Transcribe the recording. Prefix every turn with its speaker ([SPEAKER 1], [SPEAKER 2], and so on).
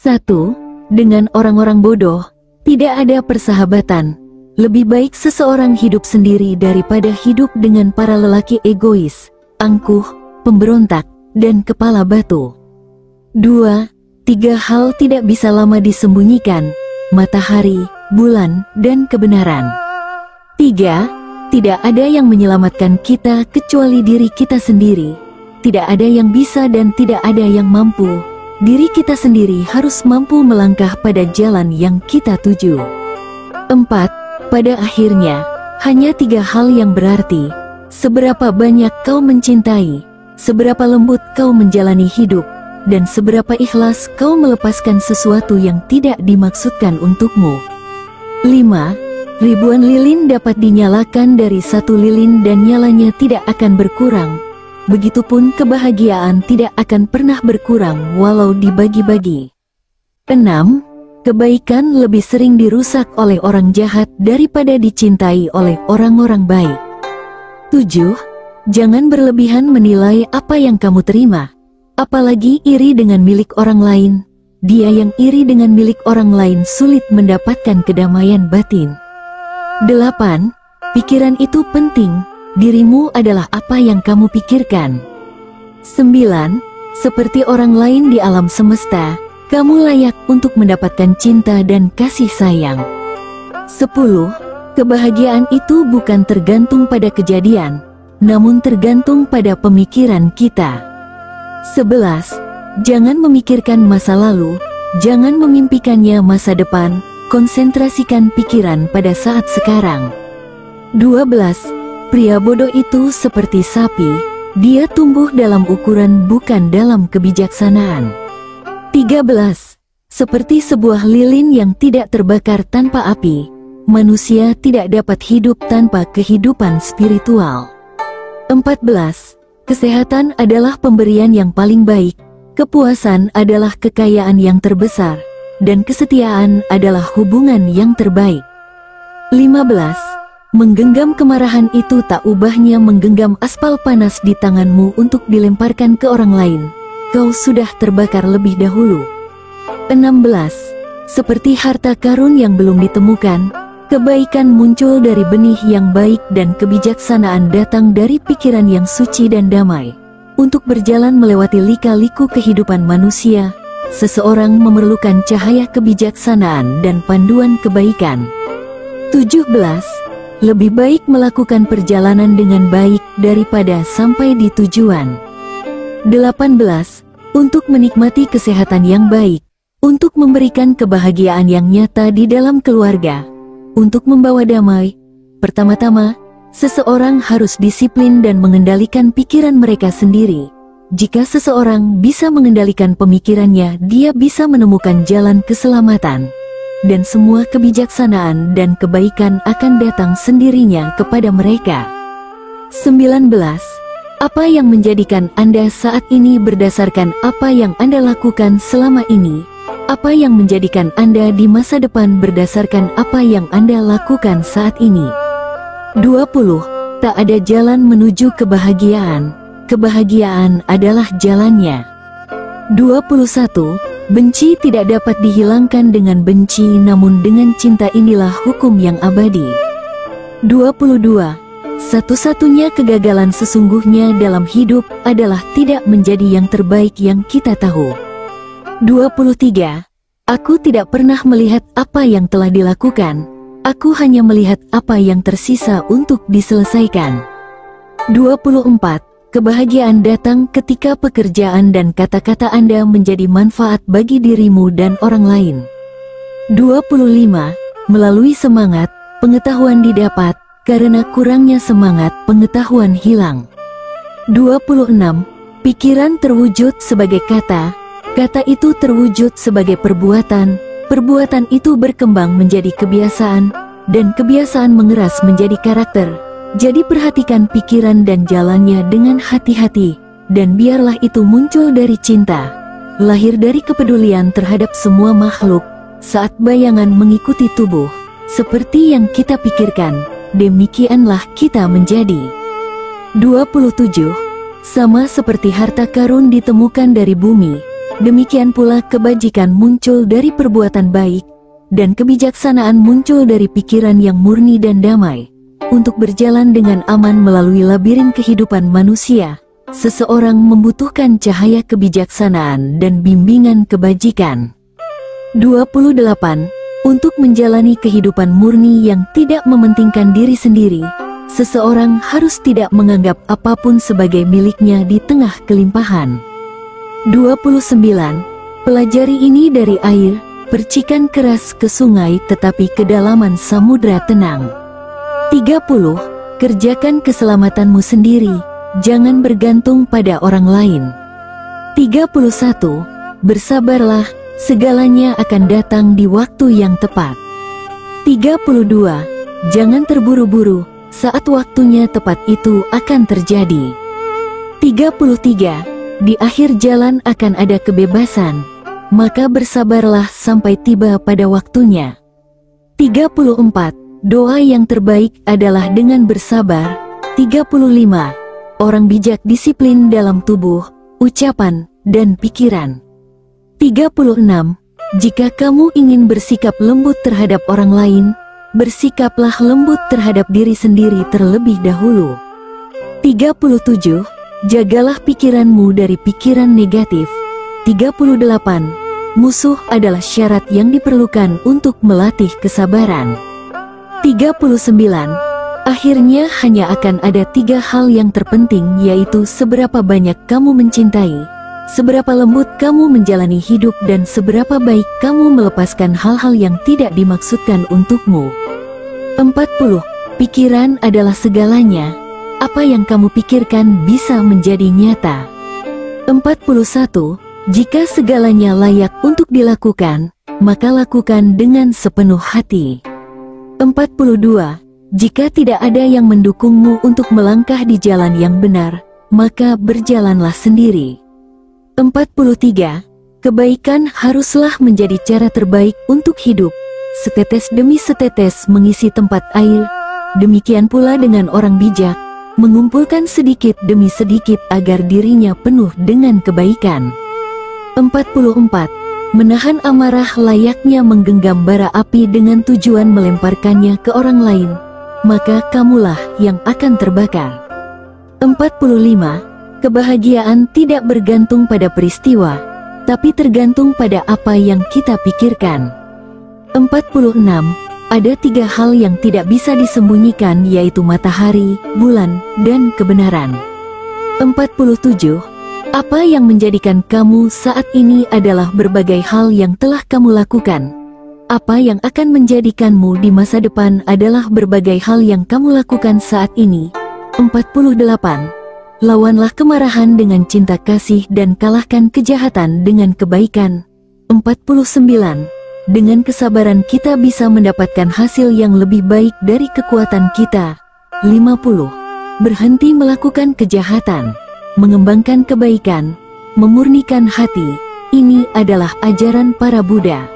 [SPEAKER 1] 1. Dengan orang-orang bodoh, tidak ada persahabatan. Lebih baik seseorang hidup sendiri daripada hidup dengan para lelaki egois, angkuh, pemberontak, dan kepala batu. 2. 3 hal tidak bisa lama disembunyikan: matahari, bulan, dan kebenaran. 3. Tidak ada yang menyelamatkan kita kecuali diri kita sendiri. Tidak ada yang bisa dan tidak ada yang mampu. Diri kita sendiri harus mampu melangkah pada jalan yang kita tuju. 4. Pada akhirnya, hanya 3 hal yang berarti: seberapa banyak kau mencintai, seberapa lembut kau menjalani hidup, dan seberapa ikhlas kau melepaskan sesuatu yang tidak dimaksudkan untukmu. 5. Ribuan lilin dapat dinyalakan dari 1 lilin dan nyalanya tidak akan berkurang. Begitupun kebahagiaan tidak akan pernah berkurang walau dibagi-bagi. 6. Kebaikan lebih sering dirusak oleh orang jahat daripada dicintai oleh orang-orang baik. 7. Jangan berlebihan menilai apa yang kamu terima, apalagi iri dengan milik orang lain. Dia yang iri dengan milik orang lain sulit mendapatkan kedamaian batin. 8. Pikiran itu penting. Dirimu adalah apa yang kamu pikirkan. 9. Seperti orang lain di alam semesta, kamu layak untuk mendapatkan cinta dan kasih sayang. 10. Kebahagiaan itu bukan tergantung pada kejadian, namun tergantung pada pemikiran kita. 11. Jangan memikirkan masa lalu, jangan memimpikannya masa depan, konsentrasikan pikiran pada saat sekarang. 12. Pria bodoh itu seperti sapi, dia tumbuh dalam ukuran bukan dalam kebijaksanaan. 13. Seperti sebuah lilin yang tidak terbakar tanpa api, manusia tidak dapat hidup tanpa kehidupan spiritual. 14. Kesehatan adalah pemberian yang paling baik, kepuasan adalah kekayaan yang terbesar, dan kesetiaan adalah hubungan yang terbaik. 15. Menggenggam kemarahan itu tak ubahnya menggenggam aspal panas di tanganmu untuk dilemparkan ke orang lain. Kau sudah terbakar lebih dahulu. 16. Seperti harta karun yang belum ditemukan, kebaikan muncul dari benih yang baik dan kebijaksanaan datang dari pikiran yang suci dan damai. Untuk berjalan melewati lika-liku kehidupan manusia, seseorang memerlukan cahaya kebijaksanaan dan panduan kebaikan. 17. Lebih baik melakukan perjalanan dengan baik daripada sampai di tujuan. 18. Untuk menikmati kesehatan yang baik, untuk memberikan kebahagiaan yang nyata di dalam keluarga, untuk membawa damai, pertama-tama, seseorang harus disiplin dan mengendalikan pikiran mereka sendiri. Jika seseorang bisa mengendalikan pemikirannya, dia bisa menemukan jalan keselamatan. Dan semua kebijaksanaan dan kebaikan akan datang sendirinya kepada mereka. 19. Apa yang menjadikan Anda saat ini berdasarkan apa yang Anda lakukan selama ini? Apa yang menjadikan Anda di masa depan berdasarkan apa yang Anda lakukan saat ini? 20. Tak ada jalan menuju kebahagiaan. Kebahagiaan adalah jalannya. 21. Benci tidak dapat dihilangkan dengan benci, namun dengan cinta inilah hukum yang abadi. 22. Satu-satunya kegagalan sesungguhnya dalam hidup adalah tidak menjadi yang terbaik yang kita tahu. 23. Aku tidak pernah melihat apa yang telah dilakukan, aku hanya melihat apa yang tersisa untuk diselesaikan. 24. Kebahagiaan datang ketika pekerjaan dan kata-kata Anda menjadi manfaat bagi dirimu dan orang lain. 25. Melalui semangat, pengetahuan didapat, karena kurangnya semangat, pengetahuan hilang. 26. Pikiran terwujud sebagai kata, kata itu terwujud sebagai perbuatan, perbuatan itu berkembang menjadi kebiasaan, dan kebiasaan mengeras menjadi karakter. Jadi perhatikan pikiran dan jalannya dengan hati-hati, dan biarlah itu muncul dari cinta, lahir dari kepedulian terhadap semua makhluk. Saat bayangan mengikuti tubuh, seperti yang kita pikirkan, demikianlah kita menjadi. 27. Sama seperti harta karun ditemukan dari bumi, Demikian pula kebajikan muncul dari perbuatan baik, dan kebijaksanaan muncul dari pikiran yang murni dan damai. Untuk berjalan dengan aman melalui labirin kehidupan manusia, seseorang membutuhkan cahaya kebijaksanaan dan bimbingan kebajikan. 28. Untuk menjalani kehidupan murni yang tidak mementingkan diri sendiri, seseorang harus tidak menganggap apapun sebagai miliknya di tengah kelimpahan. 29. Pelajari ini dari air, percikan keras ke sungai tetapi kedalaman samudra tenang. 30. Kerjakan keselamatanmu sendiri, jangan bergantung pada orang lain. 31. Bersabarlah, segalanya akan datang di waktu yang tepat. 32. Jangan terburu-buru, saat waktunya tepat itu akan terjadi. 33. Di akhir jalan akan ada kebebasan, maka bersabarlah sampai tiba pada waktunya. 34. Doa yang terbaik adalah dengan bersabar. 35. Orang bijak disiplin dalam tubuh, ucapan, dan pikiran. 36. Jika kamu ingin bersikap lembut terhadap orang lain, bersikaplah lembut terhadap diri sendiri terlebih dahulu. 37. Jagalah pikiranmu dari pikiran negatif. 38. Musuh adalah syarat yang diperlukan untuk melatih kesabaran. 39. Akhirnya hanya akan ada 3 hal yang terpenting, yaitu seberapa banyak kamu mencintai, seberapa lembut kamu menjalani hidup, dan seberapa baik kamu melepaskan hal-hal yang tidak dimaksudkan untukmu. 40. Pikiran adalah segalanya. Apa yang kamu pikirkan bisa menjadi nyata. 41. Jika segalanya layak untuk dilakukan, maka lakukan dengan sepenuh hati. 42. Jika tidak ada yang mendukungmu untuk melangkah di jalan yang benar, maka berjalanlah sendiri. 43. Kebaikan haruslah menjadi cara terbaik untuk hidup. Setetes demi setetes mengisi tempat air, demikian pula dengan orang bijak, mengumpulkan sedikit demi sedikit agar dirinya penuh dengan kebaikan. 44. Menahan amarah layaknya menggenggam bara api dengan tujuan melemparkannya ke orang lain, maka kamulah yang akan terbakar. 45. Kebahagiaan tidak bergantung pada peristiwa, tapi tergantung pada apa yang kita pikirkan. 46. Ada 3 hal yang tidak bisa disembunyikan, yaitu matahari, bulan, dan kebenaran. 47. Apa yang menjadikan kamu saat ini adalah berbagai hal yang telah kamu lakukan. Apa yang akan menjadikanmu di masa depan adalah berbagai hal yang kamu lakukan saat ini. 48. Lawanlah kemarahan dengan cinta kasih dan kalahkan kejahatan dengan kebaikan. 49. Dengan kesabaran kita bisa mendapatkan hasil yang lebih baik dari kekuatan kita. 50. Berhenti melakukan kejahatan, mengembangkan kebaikan, memurnikan hati. Ini adalah ajaran para Buddha.